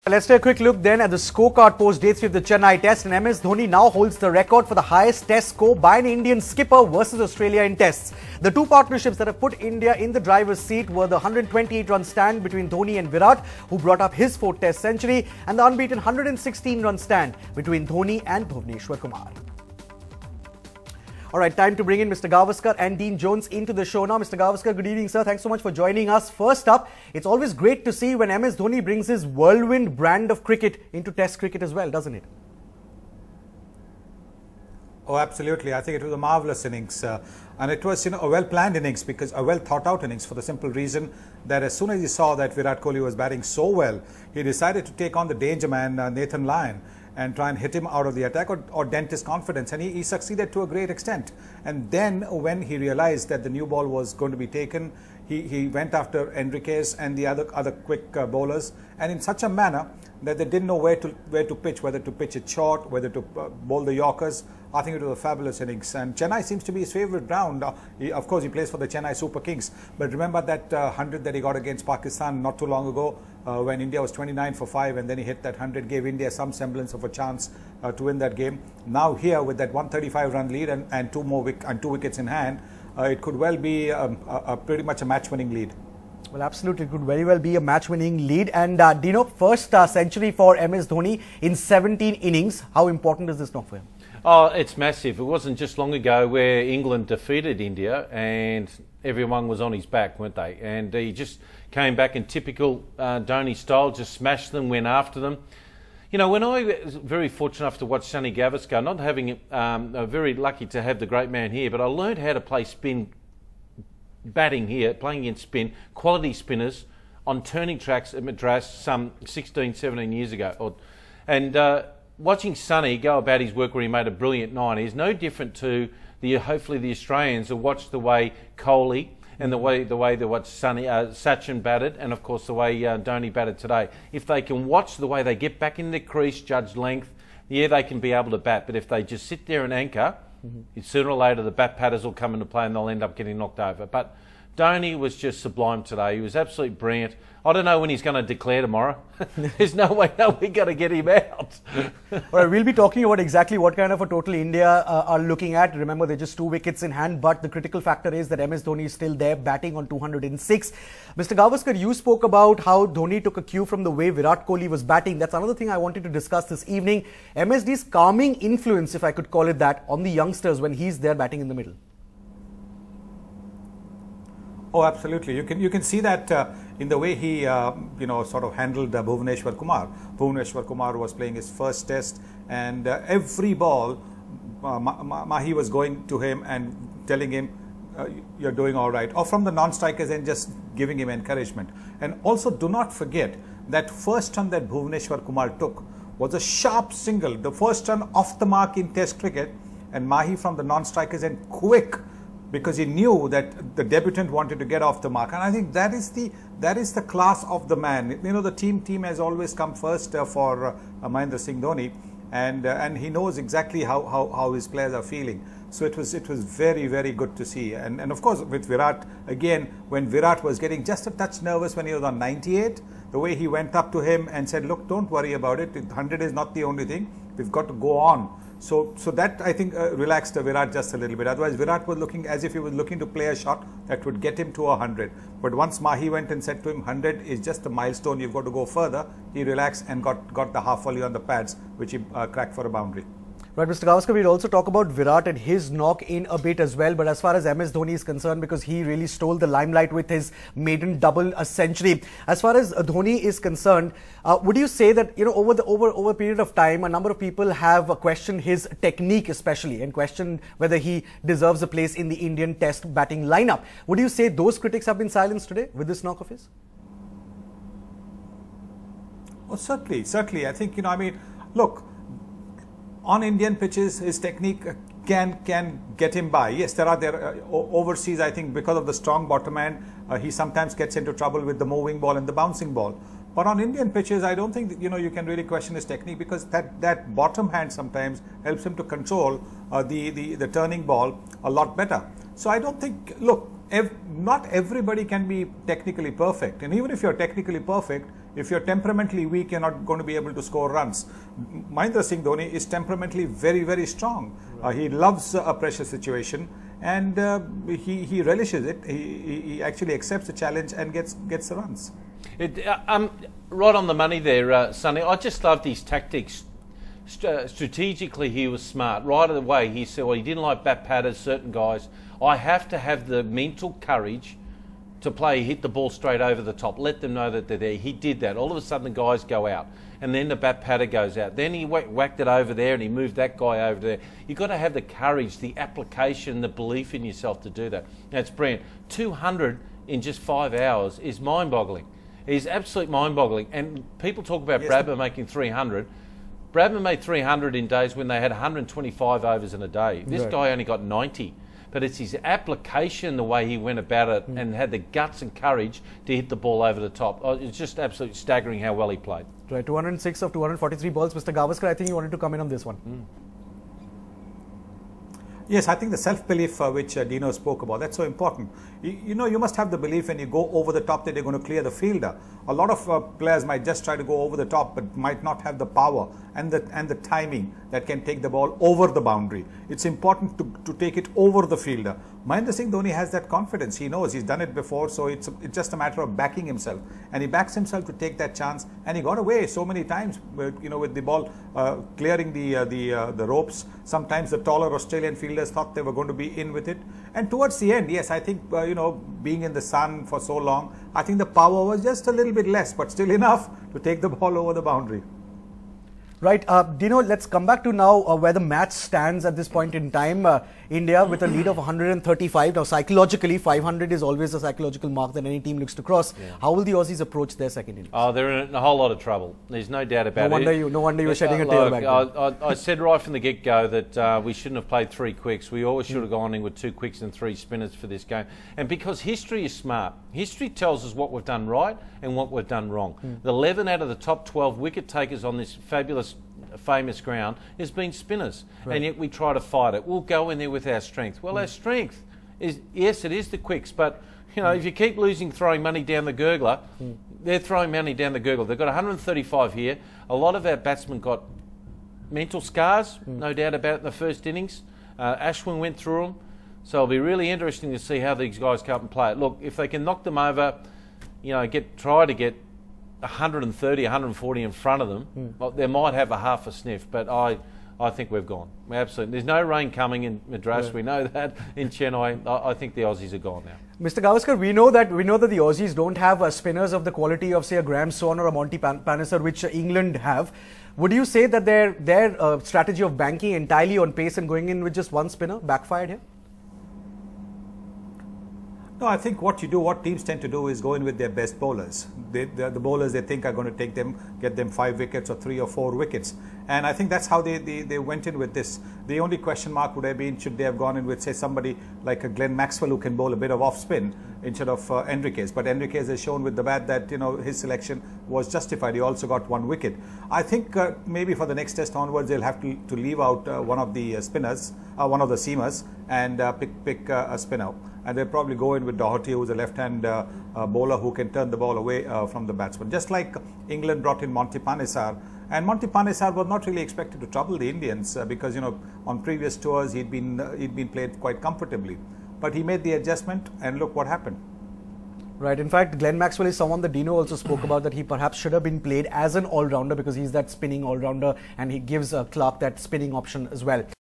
Let's take a quick look then at the scorecard post day 3 of the Chennai test, and MS Dhoni now holds the record for the highest test score by an Indian skipper versus Australia in tests. The two partnerships that have put India in the driver's seat were the 128-run stand between Dhoni and Virat, who brought up his fourth test century, and the unbeaten 116-run stand between Dhoni and Bhuvneshwar Kumar. All right, time to bring in Mr. Gavaskar and Dean Jones into the show now. Mr. Gavaskar, good evening, sir. Thanks so much for joining us. First up, it's always great to see when MS Dhoni brings his whirlwind brand of cricket into Test cricket as well, doesn't it? Oh, absolutely. I think it was a marvellous innings. And it was, a well-planned innings, because a well-thought-out innings, for the simple reason that as soon as he saw that Virat Kohli was batting so well, he decided to take on the danger man, Nathan Lyon, and try and hit him out of the attack or dent his confidence. And he succeeded to a great extent. And then when he realized that the new ball was going to be taken, he went after Enriquez and the other quick bowlers, and in such a manner that they didn't know where to pitch, whether to pitch it short, whether to bowl the Yorkers. I think it was a fabulous innings, and Chennai seems to be his favourite ground. Of course, he plays for the Chennai Super Kings, but remember that 100 that he got against Pakistan not too long ago, when India was 29 for 5, and then he hit that 100, gave India some semblance of a chance to win that game. Now here, with that 135-run lead and two wickets in hand, it could well be pretty much a match-winning lead. Well, absolutely. It could very well be a match-winning lead. And Deano, first century for MS Dhoni in 17 innings. How important is this knock for him? Oh, it's massive. It wasn't just long ago where England defeated India and everyone was on his back, weren't they? And he just came back in typical Dhoni style, just smashed them, went after them. When I was very fortunate enough to watch Sonny Gavaskar, not having very lucky to have the great man here, but I learned how to play spin batting here, playing against spin, quality spinners on turning tracks at Madras some 16, 17 years ago. Watching Sonny go about his work where he made a brilliant 90 is no different to hopefully the Australians who watched the way Kohli and the way they watch Sachin batted, and of course the way Dhoni batted today. If they can watch the way they get back in the crease, judge length, yeah, they can be able to bat. But if they just sit there and anchor, sooner or later the bat patters will come into play and they'll end up getting knocked over. But Dhoni was just sublime today. He was absolutely brilliant. I don't know when he's going to declare tomorrow. There's no way we're going to get him out. All right, we'll be talking about exactly what kind of a total India are looking at. Remember, they're just 2 wickets in hand, but the critical factor is that MS Dhoni is still there, batting on 206. Mr. Gavaskar, you spoke about how Dhoni took a cue from the way Virat Kohli was batting. That's another thing I wanted to discuss this evening. MSD's calming influence, if I could call it that, on the youngsters when he's there batting in the middle. Oh, absolutely. You can see that in the way he sort of handled Bhuvneshwar Kumar. Bhuvneshwar Kumar was playing his first test, and every ball Mahi was going to him and telling him you're doing all right, or from the non-strikers and just giving him encouragement. And also do not forget that first run that Bhuvneshwar Kumar took was a sharp single, the first run off the mark in Test cricket, and Mahi from the non-strikers and quick, because he knew that the debutant wanted to get off the mark. And I think that is the class of the man. The team has always come first for Mahendra Singh Dhoni, and he knows exactly how his players are feeling. So it was very, very good to see. And of course with Virat, again, when Virat was getting just a touch nervous when he was on 98, the way he went up to him and said, look, don't worry about it. 100 is not the only thing. We've got to go on. So that, I think, relaxed Virat just a little bit. Otherwise, Virat was looking as if he was looking to play a shot that would get him to 100. But once Mahi went and said to him, 100 is just a milestone, you've got to go further, he relaxed and got the half volley on the pads, which he cracked for a boundary. Right, Mr. Gavaskar, we'll also talk about Virat and his knock in a bit as well. But as far as MS Dhoni is concerned, because he really stole the limelight with his maiden double century. As far as Dhoni is concerned, would you say that over a period of time, a number of people have questioned his technique, especially, and questioned whether he deserves a place in the Indian Test batting lineup? Would you say those critics have been silenced today with this knock of his? Oh, certainly. I think look. On Indian pitches, his technique can get him by. Yes, there are overseas, I think, because of the strong bottom hand, he sometimes gets into trouble with the moving ball and the bouncing ball. But on Indian pitches, I don't think that, you can really question his technique, because that bottom hand sometimes helps him to control the turning ball a lot better. So I don't think, look, not everybody can be technically perfect, and even if you're technically perfect, If you're temperamentally weak, you're not going to be able to score runs. Mahendra Singh Dhoni is temperamentally very, very strong. He loves a pressure situation, and he relishes it. He actually accepts the challenge and gets the runs. Right on the money there, Sonny. I just loved his tactics. Strategically, he was smart. Right away, he said, well, he didn't like bat patters, certain guys. I have to have the mental courage to hit the ball straight over the top. Let them know that they're there. He did that. All of a sudden, the guys go out. And then the bat patter goes out. Then he whacked it over there and he moved that guy over there. You've got to have the courage, the application, the belief in yourself to do that. That's brilliant. 200 in just 5 hours is mind-boggling. It is absolutely mind-boggling. And people talk about Bradman making 300. Bradman made 300 in days when they had 125 overs in a day. This guy only got 90. But it's his application, the way he went about it, and had the guts and courage to hit the ball over the top. It's just absolutely staggering how well he played. Right, 206 of 243 balls. Mr. Gavaskar, I think you wanted to come in on this one. Yes, I think the self-belief which Deano spoke about, that's so important. You know, you must have the belief when you go over the top that you're going to clear the fielder. A lot of players might just try to go over the top but might not have the power and the timing that can take the ball over the boundary. It's important to take it over the fielder. Mahendra Singh Dhoni has that confidence. He knows he's done it before, so it's just a matter of backing himself. And he backs himself to take that chance, and he got away so many times, you know, with the ball clearing the ropes. Sometimes the taller Australian fielders thought they were going to be in with it. And towards the end, yes, I think, you know, being in the sun for so long, I think the power was just a little bit less, but still enough to take the ball over the boundary. Right, Deano, let's come back to now where the match stands at this point in time. India with a lead of 135. Now, psychologically, 500 is always a psychological mark that any team looks to cross. Yeah. How will the Aussies approach their second innings? Oh, they're in a whole lot of trouble. There's no doubt about it. No wonder you were shedding a tear back then. I said right from the get-go that we shouldn't have played 3 quicks. We always should have gone in with 2 quicks and 3 spinners for this game. And because history is smart, history tells us what we've done right and what we've done wrong. The 11 out of the top 12 wicket takers on this fabulous famous ground has been spinners, and yet we try to fight it. We'll go in there with our strength. Well, our strength is, yes, it is the quicks, but you know, if you keep losing throwing money down the gurgler, they're throwing money down the gurgler. They've got 135 here. A lot of our batsmen got mental scars, no doubt about it, in the first innings. Ashwin went through them, so it'll be really interesting to see how these guys come up and play it. Look, if they can knock them over, you know, try to get 130, 140 in front of them, well, they might have a half a sniff, but I think we've gone. Absolutely. There's no rain coming in Madras. We know that. In Chennai, I think the Aussies are gone now. Mr. Gavaskar, we know that the Aussies don't have spinners of the quality of, say, a Graham Swan or a Monty Panesar, which England have. Would you say that their strategy of banking entirely on pace and going in with just one spinner backfired here? No, I think what teams tend to do is go in with their best bowlers. The bowlers they think are going to get them 5 wickets or 3 or 4 wickets. And I think that's how they went in with this. The only question mark would have been, should they have gone in with, say, somebody like a Glenn Maxwell who can bowl a bit of off spin instead of Enriquez. But Enriquez has shown with the bat that, you know, his selection was justified. He also got 1 wicket. I think maybe for the next test onwards, they'll have to leave out one of the spinners, one of the seamers, and pick a spinner. And they'll probably go in with Doherty, who's a left-hand bowler who can turn the ball away from the batsman. Just like England brought in Monty Panesar. And Monty Panesar was not really expected to trouble the Indians because, you know, on previous tours he'd been played quite comfortably. But he made the adjustment, and look what happened. Right. In fact, Glenn Maxwell is someone that Deano also spoke about, that he perhaps should have been played as an all-rounder because he's that spinning all-rounder, and he gives Clark that spinning option as well.